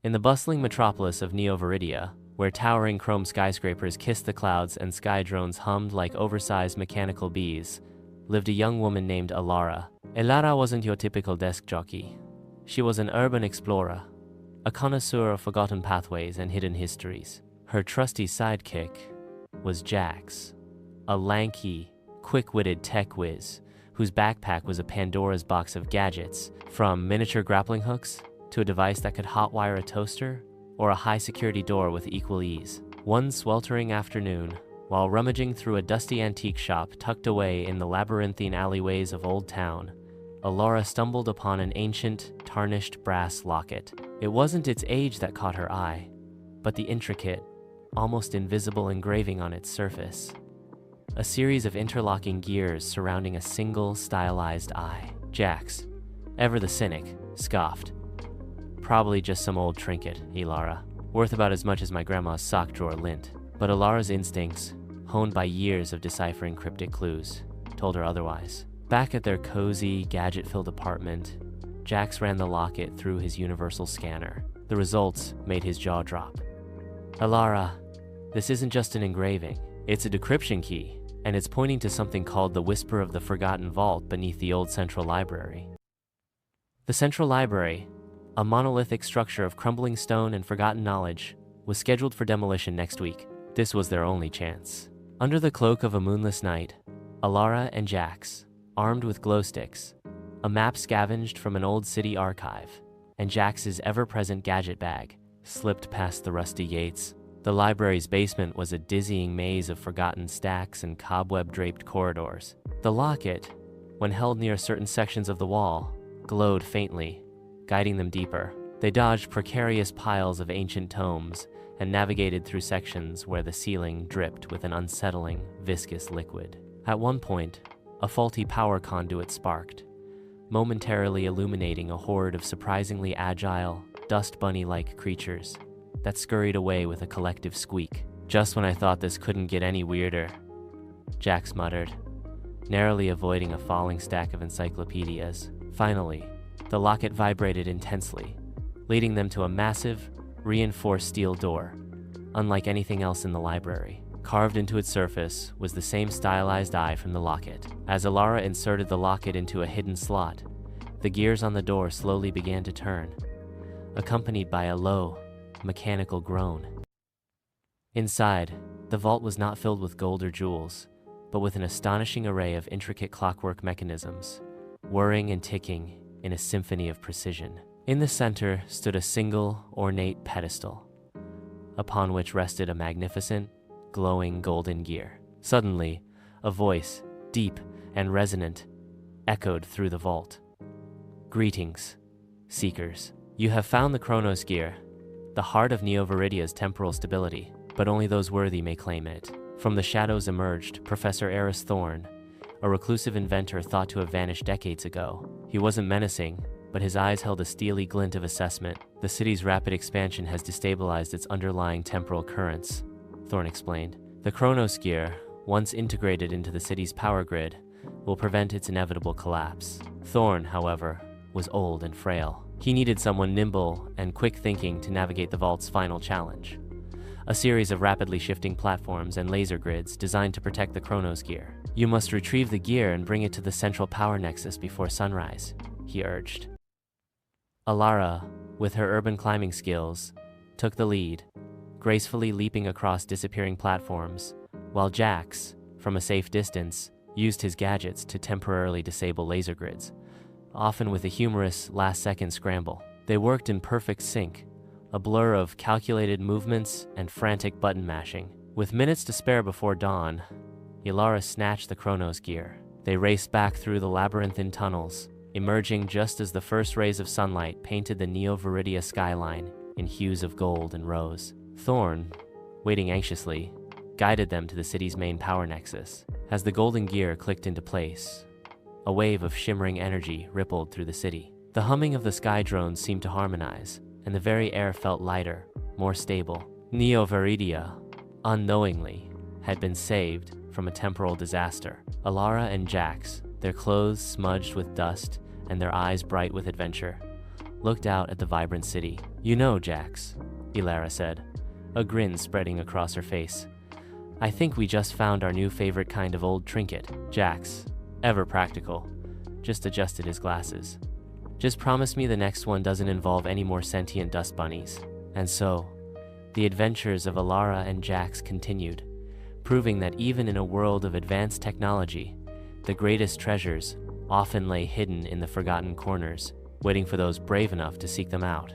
In the bustling metropolis of Neo-Veridia, where towering chrome skyscrapers kissed the clouds and sky drones hummed like oversized mechanical bees, lived a young woman named Elara. Elara wasn't your typical desk jockey. She was an urban explorer, a connoisseur of forgotten pathways and hidden histories. Her trusty sidekick was Jax, a lanky, quick-witted tech whiz whose backpack was a Pandora's box of gadgets, from miniature grappling hooks to a device that could hotwire a toaster or a high-security door with equal ease. One sweltering afternoon, while rummaging through a dusty antique shop tucked away in the labyrinthine alleyways of Old Town, Elara stumbled upon an ancient, tarnished brass locket. It wasn't its age that caught her eye, but the intricate, almost invisible engraving on its surface. A series of interlocking gears surrounding a single, stylized eye. Jax, ever the cynic, scoffed. Probably just some old trinket, Elara, worth about as much as my grandma's sock drawer lint. But Elara's instincts, honed by years of deciphering cryptic clues, told her otherwise. Back at their cozy, gadget-filled apartment, Jax ran the locket through his universal scanner. The results made his jaw drop. Elara, this isn't just an engraving. It's a decryption key, and it's pointing to something called the Whisper of the Forgotten Vault beneath the old Central Library. The Central Library, a monolithic structure of crumbling stone and forgotten knowledge, was scheduled for demolition next week. This was their only chance. Under the cloak of a moonless night, Elara and Jax, armed with glow sticks, a map scavenged from an old city archive, and Jax's ever-present gadget bag, slipped past the rusty gates. The library's basement was a dizzying maze of forgotten stacks and cobweb-draped corridors. The locket, when held near certain sections of the wall, glowed faintly, guiding them deeper. They dodged precarious piles of ancient tomes and navigated through sections where the ceiling dripped with an unsettling, viscous liquid. At one point, a faulty power conduit sparked, momentarily illuminating a horde of surprisingly agile, dust bunny-like creatures that scurried away with a collective squeak. Just when I thought this couldn't get any weirder, Jax muttered, narrowly avoiding a falling stack of encyclopedias. Finally, the locket vibrated intensely, leading them to a massive, reinforced steel door, unlike anything else in the library. Carved into its surface was the same stylized eye from the locket. As Elara inserted the locket into a hidden slot, the gears on the door slowly began to turn, accompanied by a low, mechanical groan. Inside, the vault was not filled with gold or jewels, but with an astonishing array of intricate clockwork mechanisms, whirring and ticking in a symphony of precision. In the center stood a single, ornate pedestal, upon which rested a magnificent, glowing golden gear. Suddenly, a voice, deep and resonant, echoed through the vault. Greetings, seekers. You have found the Chronos Gear, the heart of Neo-Veridia's temporal stability, but only those worthy may claim it. From the shadows emerged Professor Aris Thorne, a reclusive inventor thought to have vanished decades ago. He wasn't menacing, but his eyes held a steely glint of assessment. The city's rapid expansion has destabilized its underlying temporal currents, Thorne explained. The Chronos Gear, once integrated into the city's power grid, will prevent its inevitable collapse. Thorne, however, was old and frail. He needed someone nimble and quick-thinking to navigate the vault's final challenge, a series of rapidly shifting platforms and laser grids designed to protect the Chronos Gear. You must retrieve the gear and bring it to the central power nexus before sunrise, he urged. Elara, with her urban climbing skills, took the lead, gracefully leaping across disappearing platforms, while Jax, from a safe distance, used his gadgets to temporarily disable laser grids, often with a humorous last-second scramble. They worked in perfect sync, a blur of calculated movements and frantic button mashing. With minutes to spare before dawn, Elara snatched the Chronos Gear. They raced back through the labyrinthine tunnels, emerging just as the first rays of sunlight painted the Neo-Veridia skyline in hues of gold and rose. Thorne, waiting anxiously, guided them to the city's main power nexus. As the golden gear clicked into place, a wave of shimmering energy rippled through the city. The humming of the sky drones seemed to harmonize, and the very air felt lighter, more stable. Neo-Veridia, unknowingly, had been saved from a temporal disaster. Elara and Jax, their clothes smudged with dust and their eyes bright with adventure, looked out at the vibrant city. "You know, Jax," Elara said, a grin spreading across her face. "I think we just found our new favorite kind of old trinket." Jax, ever practical, just adjusted his glasses. "Just promise me the next one doesn't involve any more sentient dust bunnies." And so, the adventures of Elara and Jax continued, proving that even in a world of advanced technology, the greatest treasures often lay hidden in the forgotten corners, waiting for those brave enough to seek them out.